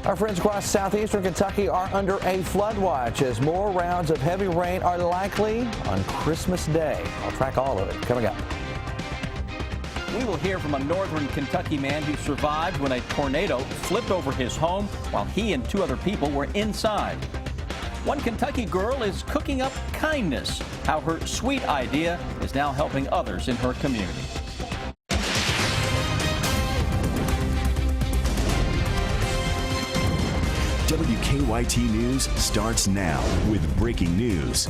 Our friends across southeastern Kentucky are under a flood watch as more rounds of heavy rain are likely on Christmas Day. I'll track all of it coming up. We will hear from a northern Kentucky man who survived when a tornado flipped over his home while he and two other people were inside. One Kentucky girl is cooking up kindness, how her sweet idea is now helping others in her community. WKYT News starts now with breaking news.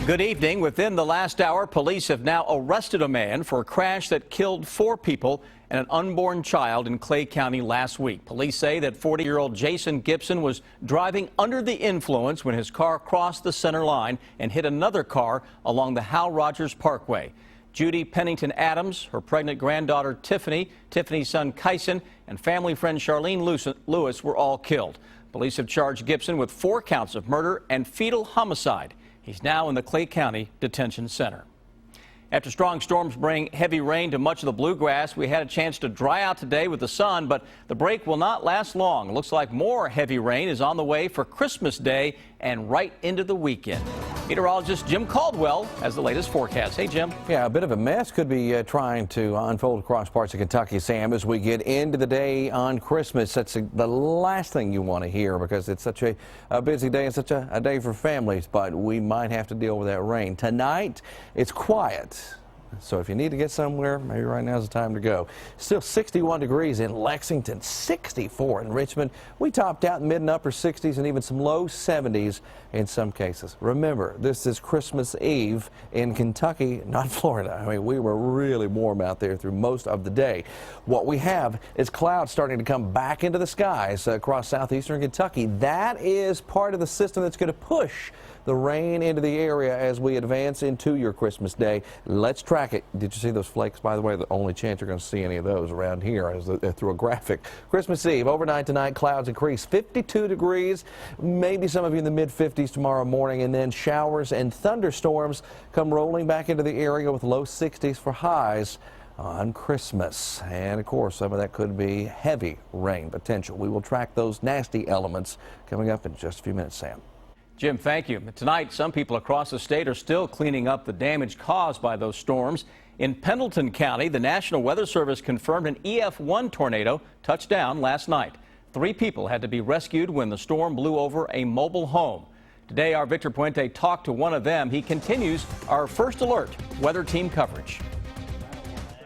Good evening. Within the last hour, police have now arrested a man for a crash that killed 4 people and an unborn child in Clay County last week. Police say that 40-year-old Jason Gibson was driving under the influence when his car crossed the center line and hit another car along the Hal Rogers Parkway. Judy Pennington Adams, her pregnant granddaughter Tiffany, Tiffany's son Kyson, and family friend Charlene Lewis were all killed. Police have charged Gibson with 4 counts of murder and fetal homicide. He's now in the Clay County Detention Center. After strong storms bring heavy rain to much of the bluegrass, we had a chance to dry out today with the sun, but the break will not last long. It looks like more heavy rain is on the way for Christmas Day and right into the weekend. Meteorologist Jim Caldwell has the latest forecast. Hey, Jim. Yeah, a bit of a mess could be trying to unfold across parts of Kentucky, Sam, as we get into the day on Christmas. That's the last thing you want to hear because it's such a busy day and such a day for families, but we might have to deal with that rain. Tonight, it's quiet. So if you need to get somewhere, maybe right now is the time to go. Still 61 degrees in Lexington, 64 in Richmond. We topped out in mid and upper 60s and even some low 70s in some cases. Remember, this is Christmas Eve in Kentucky, not Florida. I mean, we were really warm out there through most of the day. What we have is clouds starting to come back into the skies across southeastern Kentucky. That is part of the system that's going to push the rain into the area as we advance into your Christmas Day. Let's track it. Did you see those flakes, by the way? The only chance you're going to see any of those around here is through a graphic. Christmas Eve, overnight tonight, clouds increase 52 degrees, maybe some of you in the mid-50s tomorrow morning, and then showers and thunderstorms come rolling back into the area with low 60s for highs on Christmas. And of course, some of that could be heavy rain potential. We will track those nasty elements coming up in just a few minutes, Sam. Jim, thank you. Tonight, some people across the state are still cleaning up the damage caused by those storms. In Pendleton County, the National Weather Service confirmed an EF1 tornado touched down last night. 3 people had to be rescued when the storm blew over a mobile home. Today, our Victor Puente talked to one of them. He continues our First Alert weather team coverage.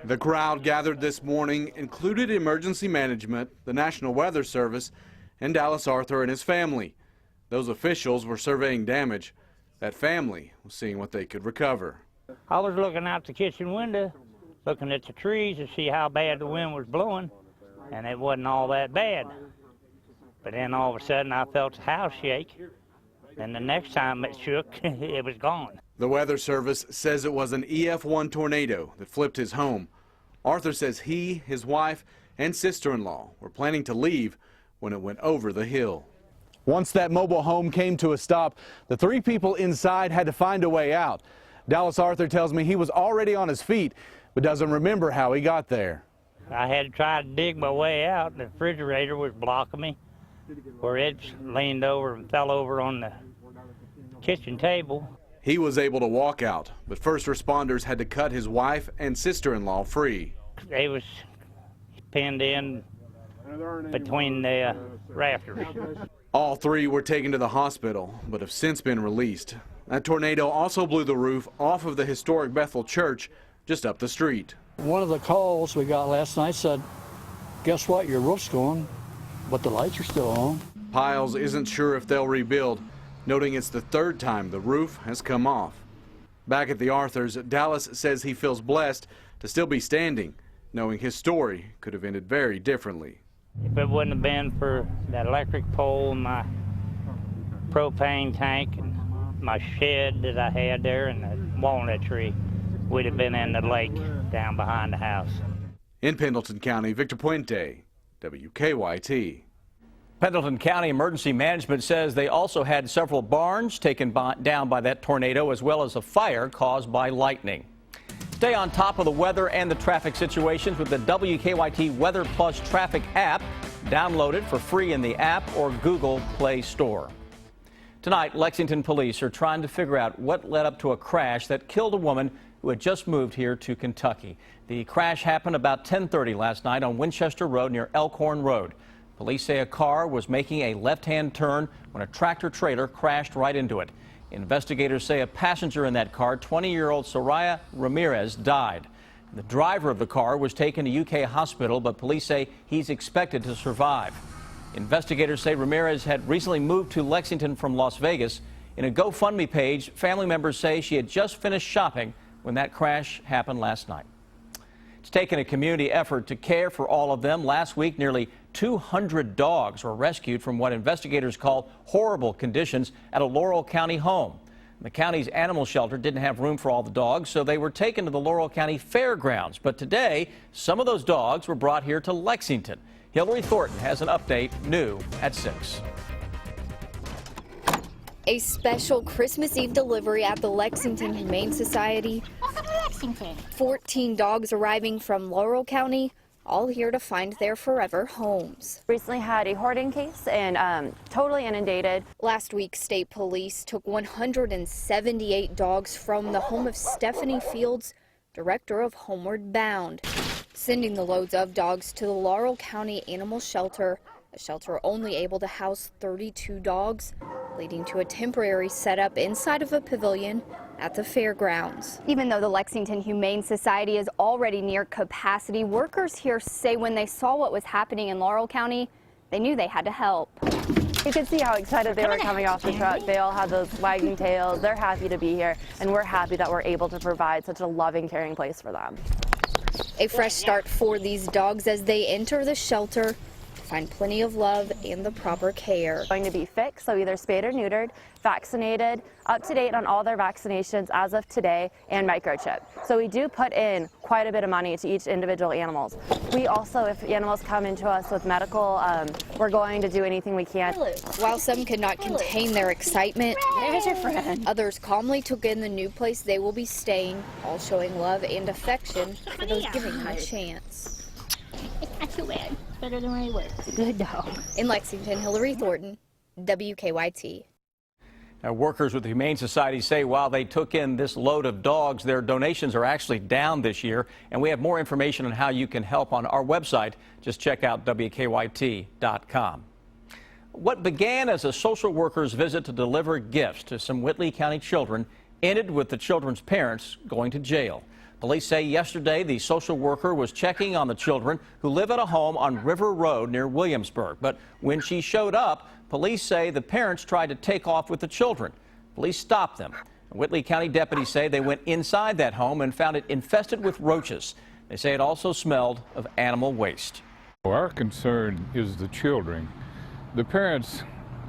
The crowd gathered this morning included emergency management, the National Weather Service, and Dallas Arthur and his family. Those officials were surveying damage. That family was seeing what they could recover. I was looking out the kitchen window, looking at the trees to see how bad the wind was blowing, and it wasn't all that bad. But then all of a sudden I felt the house shake, and the next time it shook, it was gone. The Weather Service says it was an EF1 tornado that flipped his home. Arthur says he, his wife, and sister-in-law were planning to leave when it went over the hill. Once that mobile home came to a stop, the 3 people inside had to find a way out. Dallas Arthur tells me he was already on his feet, but doesn't remember how he got there. I had to try to dig my way out, and the refrigerator was blocking me, where it leaned over and fell over on the kitchen table. He was able to walk out, but first responders had to cut his wife and sister-in-law free. They was pinned in between the rafters. All 3 were taken to the hospital, but have since been released. That tornado also blew the roof off of the historic Bethel Church just up the street. One of the calls we got last night said, guess what, your roof's gone, but the lights are still on. Piles isn't sure if they'll rebuild, noting it's the 3rd time the roof has come off. Back at the Arthurs, Dallas says he feels blessed to still be standing, knowing his story could have ended very differently. If it wouldn't have been for that electric pole and my propane tank and my shed that I had there and the walnut tree, we'd have been in the lake down behind the house. In Pendleton County, Victor Puente, WKYT. Pendleton County Emergency Management says they also had several barns taken down by that tornado, as well as a fire caused by lightning. Stay on top of the weather and the traffic situations with the WKYT Weather Plus Traffic app. Download it for free in the app or Google Play Store. Tonight, Lexington police are trying to figure out what led up to a crash that killed a woman who had just moved here to Kentucky. The crash happened about 10:30 last night on Winchester Road near Elkhorn Road. Police say a car was making a left-hand turn when a tractor-trailer crashed right into it. Investigators say a passenger in that car, 20-year-old Soraya Ramirez, died. The driver of the car was taken to UK hospital, but police say he's expected to survive. Investigators say Ramirez had recently moved to Lexington from Las Vegas. In a GoFundMe page, family members say she had just finished shopping when that crash happened last night. It's taken a community effort to care for all of them. Last week, nearly 200 dogs were rescued from what investigators call horrible conditions at a Laurel County home. The county's animal shelter didn't have room for all the dogs, so they were taken to the Laurel County Fairgrounds. But today, some of those dogs were brought here to Lexington. Hillary Thornton has an update, new at 6. A special Christmas Eve delivery at the Lexington Humane Society. 14 dogs arriving from Laurel County, all here to find their forever homes. Recently had a hoarding case and totally inundated. Last week, state police took 178 dogs from the home of Stephanie Fields, director of Homeward Bound, sending the loads of dogs to the Laurel County Animal Shelter, a shelter only able to house 32 dogs, leading to a temporary setup inside of a pavilion at the fairgrounds. Even though the Lexington Humane Society is already near capacity, workers here say when they saw what was happening in Laurel County, they knew they had to help. You could see how excited they were coming off the truck. They all had those wagging tails. They're happy to be here, and we're happy that we're able to provide such a loving, caring place for them. A fresh start for these dogs as they enter the shelter to find plenty of love and the proper care. Going to be fixed, so either spayed or neutered, vaccinated, up to date on all their vaccinations as of today, and microchip. So we do put in quite a bit of money to each individual animals. We also, if animals come into us with medical, we're going to do anything we can. While some could not contain their excitement, There's your friend. others calmly took in the new place they will be staying, all showing love and affection for those giving them a chance. It's not too bad. It's better than when he was. Good dog. In Lexington, Hillary Thornton, WKYT. Now, workers with the Humane Society say while they took in this load of dogs, their donations are actually down this year. And we have more information on how you can help on our website. Just check out WKYT.com. What began as a social worker's visit to deliver gifts to some Whitley County children ended with the children's parents going to jail. Police say yesterday the social worker was checking on the children who live at a home on River Road near Williamsburg. But when she showed up, police say the parents tried to take off with the children. Police stopped them. Whitley County deputies say they went inside that home and found it infested with roaches. They say it also smelled of animal waste. Our concern is the children. The parents,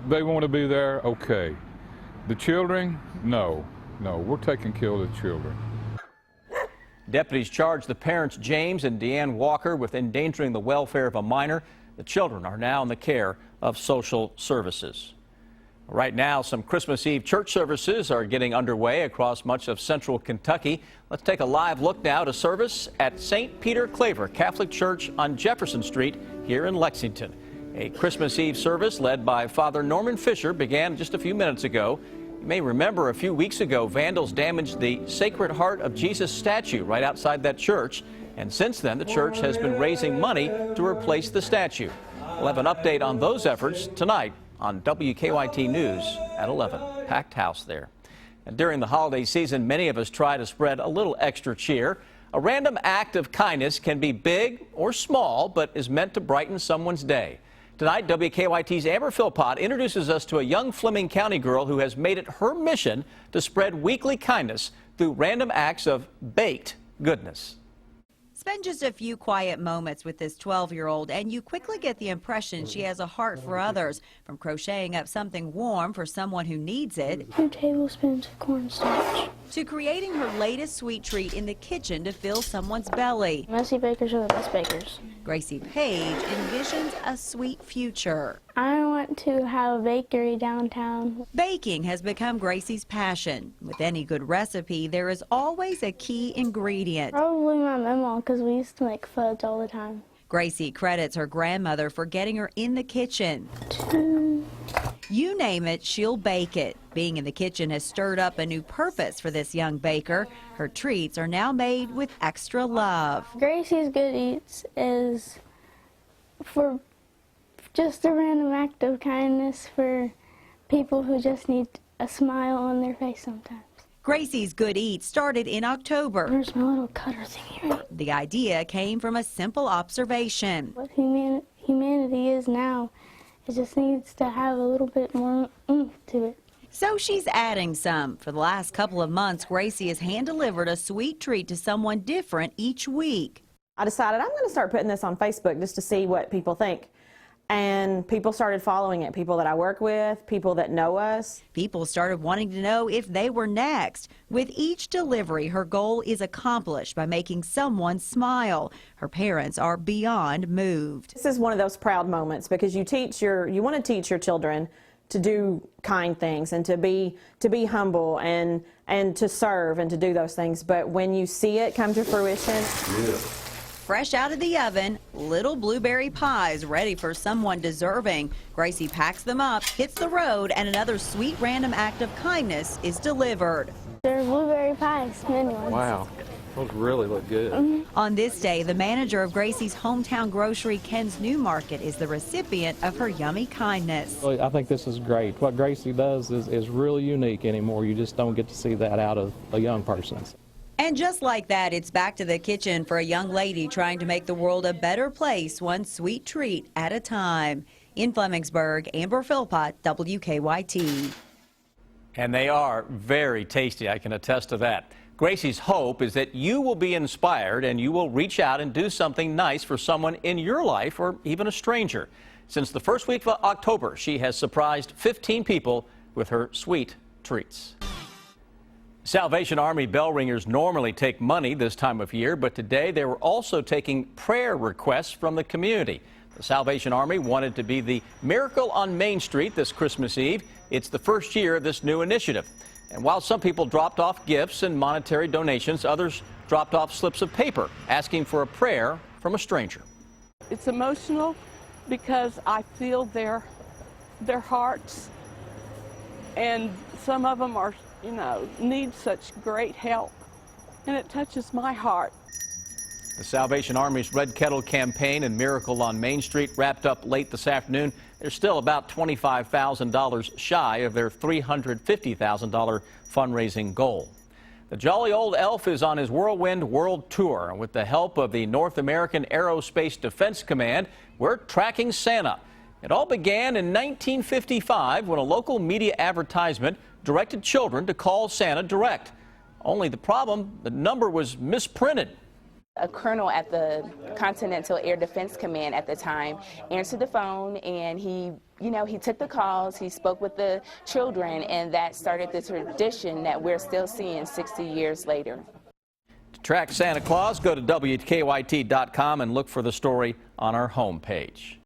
they want to be there, okay. The children, no, we're taking care of the children. Deputies charged the parents, James and Deanne Walker, with endangering the welfare of a minor. The children are now in the care of social services. Right now, some Christmas Eve church services are getting underway across much of central Kentucky. Let's take a live look now to service at St. Peter Claver Catholic Church on Jefferson Street here in Lexington. A Christmas Eve service led by Father Norman Fisher began just a few minutes ago. You may remember a few weeks ago, vandals damaged the Sacred Heart of Jesus statue right outside that church. And since then, the church has been raising money to replace the statue. We'll have an update on those efforts tonight on WKYT News at 11. Packed house there. And during the holiday season, many of us try to spread a little extra cheer. A random act of kindness can be big or small, but is meant to brighten someone's day. Tonight, WKYT's Amber Philpott introduces us to a young Fleming County girl who has made it her mission to spread weekly kindness through random acts of baked goodness. Spend just a few quiet moments with this 12-year-old and you quickly get the impression she has a heart for others, from crocheting up something warm for someone who needs it, 2 tablespoons of cornstarch, to creating her latest sweet treat in the kitchen to fill someone's belly. Messy bakers are the best bakers. Gracie Page envisions a sweet future. I want to have a bakery downtown. Baking has become Gracie's passion. With any good recipe, there is always a key ingredient. Probably my mama, because we used to make fudge all the time. Gracie credits her grandmother for getting her in the kitchen. You name it, she'll bake it. Being in the kitchen has stirred up a new purpose for this young baker. Her treats are now made with extra love. Gracie's Good Eats is for just a random act of kindness for people who just need a smile on their face sometimes. Gracie's Good Eats started in October. Where's my little cutter thingy? The idea came from a simple observation. What humanity is now, it just needs to have a little bit more oomph to it. So she's adding some. For the last couple of months, Gracie has hand-delivered a sweet treat to someone different each week. I decided I'm going to start putting this on Facebook just to see what people think. And people started following it, people that I work with, people that know us. People started wanting to know if they were next. With each delivery, her goal is accomplished by making someone smile. Her parents are beyond moved. This is one of those proud moments because you want to teach your children to do kind things and to be humble and to serve and to do those things. But when you see it come to fruition, Fresh out of the oven, little blueberry pies ready for someone deserving. Gracie packs them up, hits the road, and another sweet random act of kindness is delivered. They're blueberry pies, mini ones. Wow, those really look good. On this day, the manager of Gracie's hometown grocery, Ken's New Market, is the recipient of her yummy kindness. I think this is great. What Gracie does is really unique anymore. You just don't get to see that out of a young person. And just like that, it's back to the kitchen for a young lady trying to make the world a better place, one sweet treat at a time. In Flemingsburg, Amber Philpott, WKYT. And they are very tasty, I can attest to that. Gracie's hope is that you will be inspired and you will reach out and do something nice for someone in your life or even a stranger. Since the first week of October, she has surprised 15 people with her sweet treats. Salvation Army bell ringers normally take money this time of year, but today they were also taking prayer requests from the community. The Salvation Army wanted to be the miracle on Main Street this Christmas Eve. It's the first year of this new initiative. And while some people dropped off gifts and monetary donations, others dropped off slips of paper asking for a prayer from a stranger. It's emotional because I feel their hearts, and some of them are, need such great help, and it touches my heart. The Salvation Army's Red Kettle campaign and Miracle on Main Street wrapped up late this afternoon. They're still about $25,000 shy of their $350,000 fundraising goal. The jolly old elf is on his whirlwind world tour. With the help of the North American Aerospace Defense Command, we're tracking Santa. It all began in 1955 when a local media advertisement directed children to call Santa direct. Only the problem, the number was misprinted. A colonel at the Continental Air Defense Command at the time answered the phone, and he took the calls, he spoke with the children, and that started the tradition that we're still seeing 60 years later. To track Santa Claus, go to WKYT.com and look for the story on our homepage.